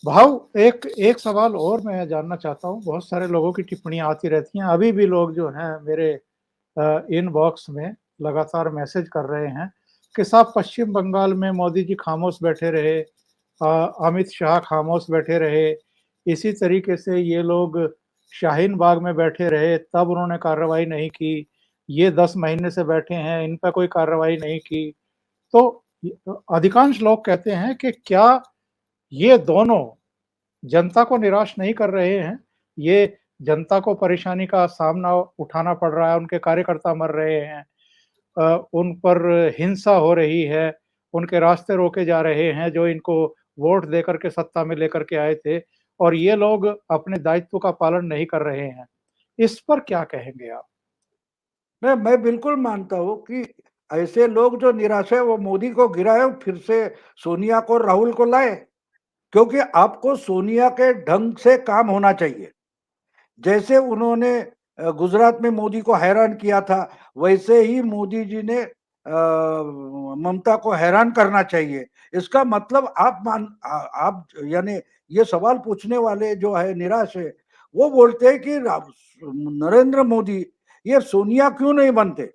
भाव एक एक सवाल और मैं जानना चाहता हूँ, बहुत सारे लोगों की टिप्पणियाँ आती रहती हैं, अभी भी लोग जो हैं मेरे इनबॉक्स में लगातार मैसेज कर रहे हैं कि साहब पश्चिम बंगाल में मोदी जी खामोश बैठे रहे, अमित शाह खामोश बैठे रहे, इसी तरीके से ये लोग शाहीन बाग में बैठे रहे, तब उन्होंने कार्रवाई नहीं की, ये 10 महीने से बैठे हैं, इन पे कोई कार्रवाई नहीं की। तो अधिकांश लोग कहते हैं कि क्या ये दोनों जनता को निराश नहीं कर रहे हैं? ये जनता को परेशानी का सामना उठाना पड़ रहा है, उनके कार्यकर्ता मर रहे हैं, उन पर हिंसा हो रही है, उनके रास्ते रोके जा रहे हैं जो इनको वोट देकर के सत्ता में लेकर के आए थे और ये लोग अपने दायित्व का पालन नहीं कर रहे हैं। इस पर क्या कहेंगे आप? मैं बिल्कुल मानता हूँ कि ऐसे लोग जो निराश है वो मोदी को गिराए, फिर से सोनिया को राहुल को लाए, क्योंकि आपको सोनिया के ढंग से काम होना चाहिए। जैसे उन्होंने गुजरात में मोदी को हैरान किया था, वैसे ही मोदी जी ने ममता को हैरान करना चाहिए। इसका मतलब आप यानी ये सवाल पूछने वाले जो है निराश है, वो बोलते हैं कि नरेंद्र मोदी ये सोनिया क्यों नहीं बनते?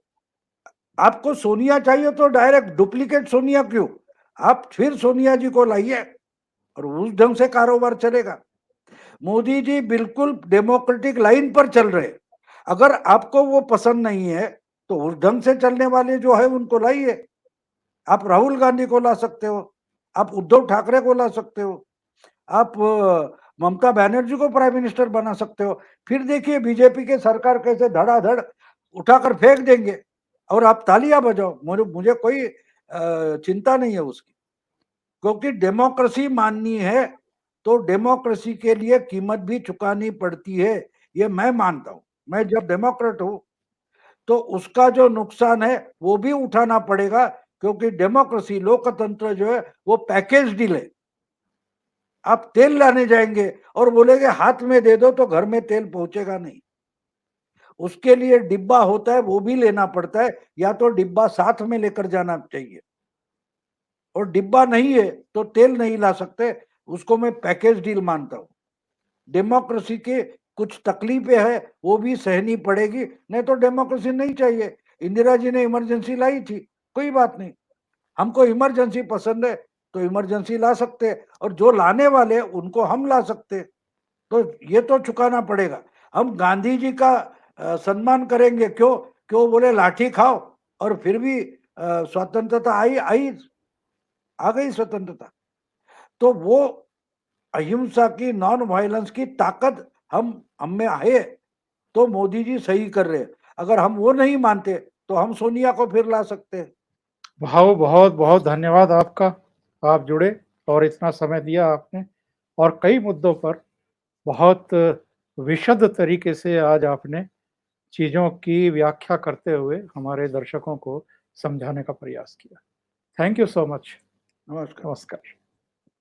आपको सोनिया चाहिए तो डायरेक्ट डुप्लीकेट सोनिया क्यों? आप फिर सोनिया जी को लाइए और उस ढंग से कारोबार चलेगा। मोदी जी बिल्कुल डेमोक्रेटिक लाइन पर चल रहे। अगर आपको वो पसंद नहीं है तो उस ढंग से चलने वाले जो है उनको लाइए। आप राहुल गांधी को ला सकते हो, आप उद्धव ठाकरे को ला सकते हो, आप ममता बनर्जी को प्राइम मिनिस्टर बना सकते हो। फिर देखिए बीजेपी के सरकार कैसे धड़ाधड़ उठाकर फेंक देंगे और आप तालियां बजाओ। मुझे कोई चिंता नहीं है उसकी, क्योंकि डेमोक्रेसी माननी है तो डेमोक्रेसी के लिए कीमत भी चुकानी पड़ती है, ये मैं मानता हूं। मैं जब डेमोक्रेट हूं तो उसका जो नुकसान है वो भी उठाना पड़ेगा, क्योंकि डेमोक्रेसी लोकतंत्र जो है वो पैकेज डील है। आप तेल लाने जाएंगे और बोलेंगे हाथ में दे दो तो घर में तेल पहुंचेगा नहीं। उसके लिए डिब्बा होता है, वो भी लेना पड़ता है, या तो डिब्बा साथ में लेकर जाना चाहिए। और डिब्बा नहीं है तो तेल नहीं ला सकते, उसको मैं पैकेज डील मानता हूं। डेमोक्रेसी के कुछ तकलीफें है वो भी सहनी पड़ेगी, नहीं तो डेमोक्रेसी नहीं चाहिए। इंदिरा जी ने इमरजेंसी लाई थी, कोई बात नहीं, हमको इमरजेंसी पसंद है तो इमरजेंसी ला सकते हैं, और जो लाने वाले उनको हम ला सकते हैं। तो ये तो चुकाना पड़ेगा। हम गांधी जी का सम्मान करेंगे क्यों? क्यों बोले लाठी खाओ, और फिर भी स्वतंत्रता आई आई आ गई स्वतंत्रता। तो वो अहिंसा की, नॉन वायलेंस की ताकत हम में है, तो मोदी जी सही कर रहे हैं। अगर हम वो नहीं मानते तो हम सोनिया को फिर ला सकते हैं। भाव बहुत बहुत धन्यवाद आपका। आप जुड़े और इतना समय दिया आपने और कई मुद्दों पर बहुत विशद तरीके से आज आपने चीज़ों की व्याख्या करते हुए हमारे दर्शकों को समझाने का प्रयास किया। Thank you so much. नमस्कार। नमस्कार।